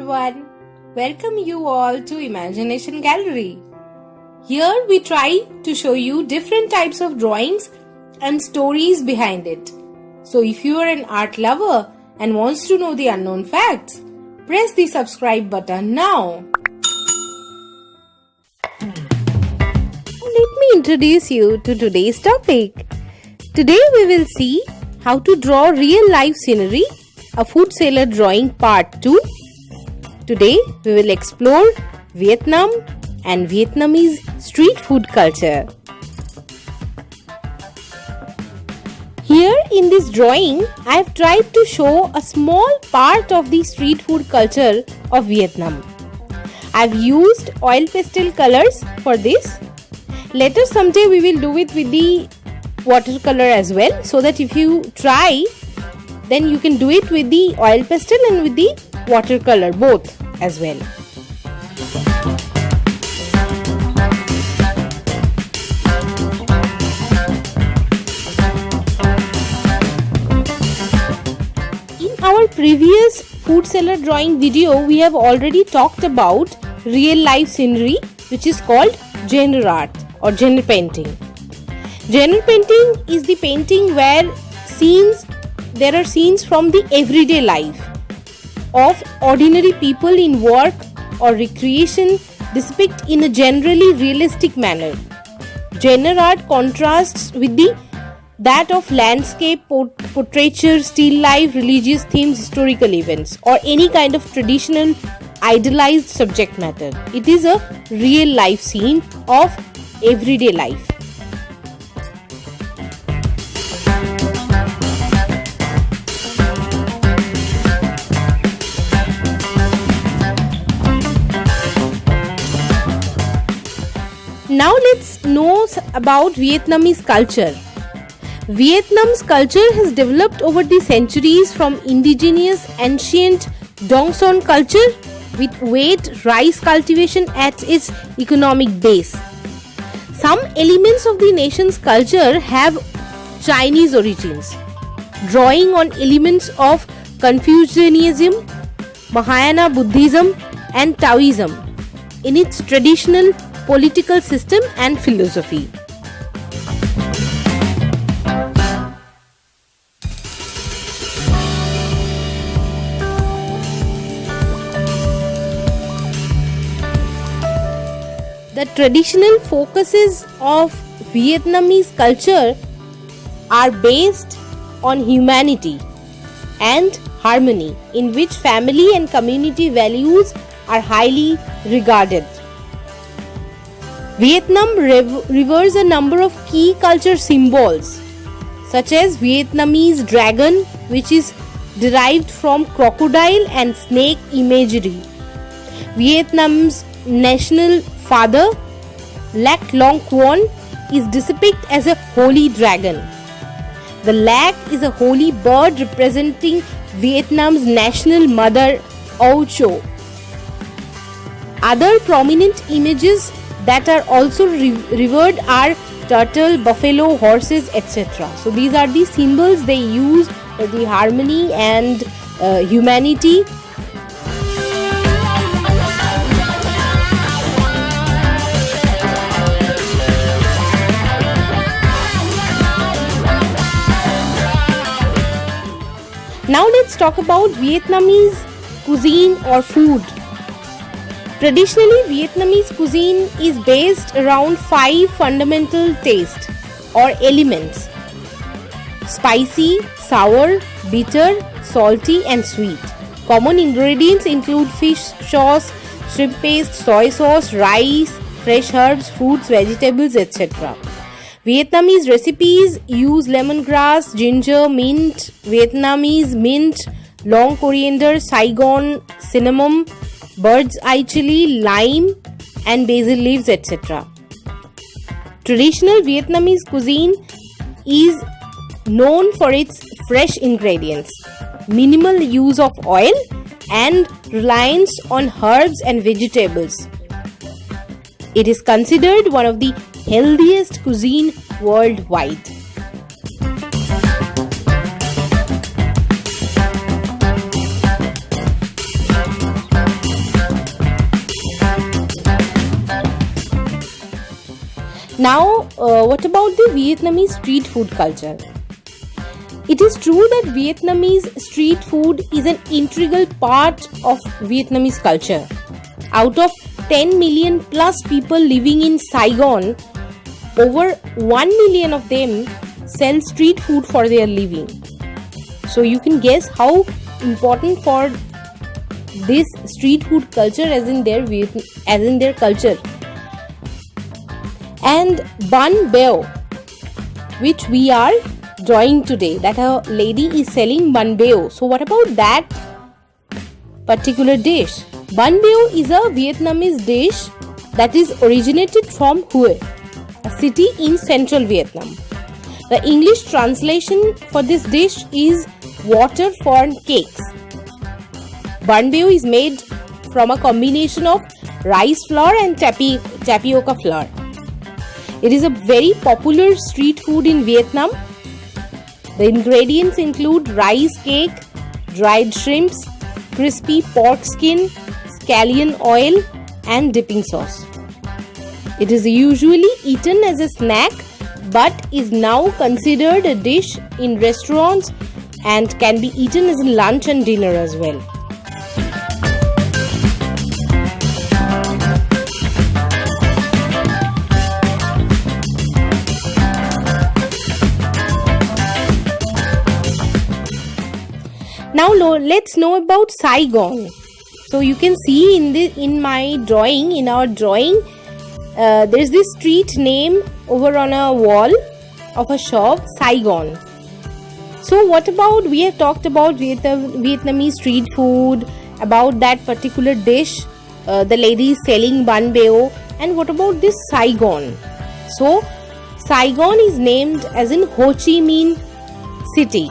everyone. Welcome you all to Imagination Gallery. Here we try to show you different types of drawings and stories behind it. So if you are an art lover and wants to know the unknown facts, press the subscribe button now. Let me introduce you to today's topic. Today we will see how to draw real life scenery, a food seller drawing part 2. Today we will explore Vietnam and Vietnamese street food culture. Here in this drawing, I have tried to show a small part of the street food culture of Vietnam. I have used oil pastel colors for this. Later someday we will do it with the watercolor as well, so that if you try, then you can do it with the oil pastel and with the watercolor both as well. In our previous food seller drawing video, we have already talked about real life scenery, which is called genre art or genre painting. Genre painting is the painting where there are scenes from the everyday life of ordinary people in work or recreation depicted in a generally realistic manner. Genre art contrasts with that of landscape, portraiture, still life, religious themes, historical events, or any kind of traditional idealized subject matter. It is a real life scene of everyday life. Now let's know about Vietnamese culture. Vietnam's culture has developed over the centuries from indigenous ancient Dong Son culture with wheat rice cultivation at its economic base. Some elements of the nation's culture have Chinese origins, drawing on elements of Confucianism, Mahayana Buddhism and Taoism in its traditional political system and philosophy. The traditional focuses of Vietnamese culture are based on humanity and harmony, in which family and community values are highly regarded. Vietnam reveres a number of key culture symbols, such as Vietnamese dragon, which is derived from crocodile and snake imagery. Vietnam's national father, Lac Long Quon, is depicted as a holy dragon. The lac is a holy bird representing Vietnam's national mother, Ao Cho. Other prominent images that are also revered are turtle, buffalo, horses, etc. So these are the symbols they use for the harmony and humanity. Now let's talk about Vietnamese cuisine or food. Traditionally, Vietnamese cuisine is based around 5 fundamental tastes or elements: spicy, sour, bitter, salty and sweet. Common ingredients include fish sauce, shrimp paste, soy sauce, rice, fresh herbs, fruits, vegetables, etc. Vietnamese recipes use lemongrass, ginger, mint, Vietnamese mint, long coriander, Saigon cinnamon, bird's eye chili, lime and basil leaves, etc. Traditional Vietnamese cuisine is known for its fresh ingredients, minimal use of oil and reliance on herbs and vegetables. It is considered one of the healthiest cuisine worldwide. Now, what about the Vietnamese street food culture? It is true that Vietnamese street food is an integral part of Vietnamese culture. Out of 10 million plus people living in Saigon, over 1 million of them sell street food for their living. So you can guess how important for this street food culture as in their culture. And bun beo, which we are drawing today, that a lady is selling bun beo. So what about that particular dish? Bun beo is a Vietnamese dish that is originated from Hue, a city in central Vietnam. The English translation for this dish is water corn cakes. Bun beo is made from a combination of rice flour and tapioca flour. It is a very popular street food in Vietnam. The ingredients include rice cake, dried shrimps, crispy pork skin, scallion oil, and dipping sauce. It is usually eaten as a snack but is now considered a dish in restaurants and can be eaten as a lunch and dinner as well. Now let's know about Saigon. So you can see in our drawing, there is this street name over on a wall of a shop, Saigon. So what about, we have talked about Vietnamese street food, about that particular dish, the lady is selling bun beo, and what about this Saigon? So Saigon is named as in Ho Chi Minh City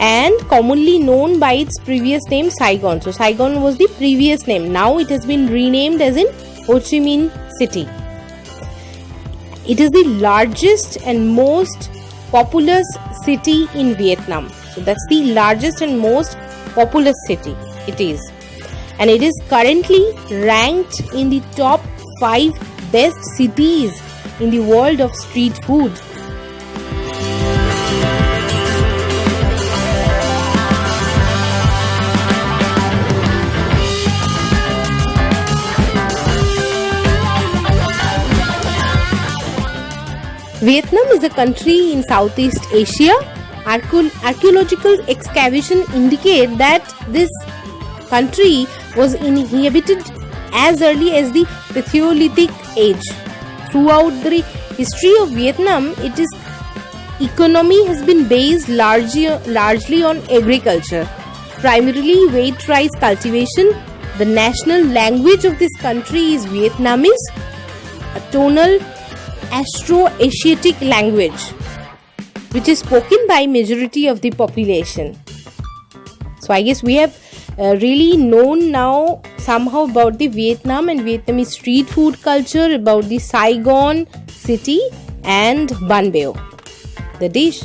and commonly known by its previous name Saigon. So Saigon was the previous name. Now it has been renamed as in Ho Chi Minh City. It is the largest and most populous city in Vietnam. So that's the largest and most populous city it is. And it is currently ranked in the top 5 best cities in the world of street food. Vietnam is a country in Southeast Asia. Archaeological excavation indicate that this country was inhabited as early as the Paleolithic age. Throughout the history of Vietnam, its economy has been based largely on agriculture, primarily wheat rice cultivation. The national language of this country is Vietnamese, a tonal Austroasiatic language which is spoken by majority of the population. So I guess we have really known now somehow about the Vietnam and Vietnamese street food culture, about the Saigon city and bun beo, the dish.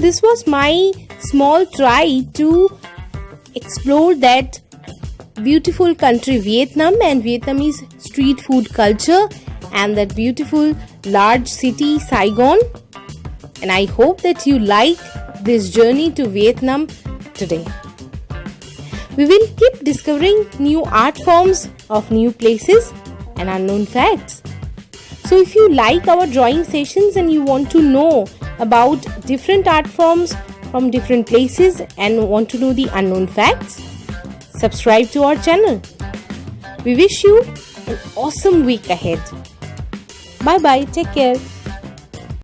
this was my small try to explore that beautiful country Vietnam and Vietnamese street food culture and that beautiful large city Saigon. And I hope that you like this journey to Vietnam today. We will keep discovering new art forms of new places and unknown facts. So if you like our drawing sessions and you want to know about different art forms from different places and want to know the unknown facts, subscribe to our channel. We wish you an awesome week ahead. Bye bye. Take care.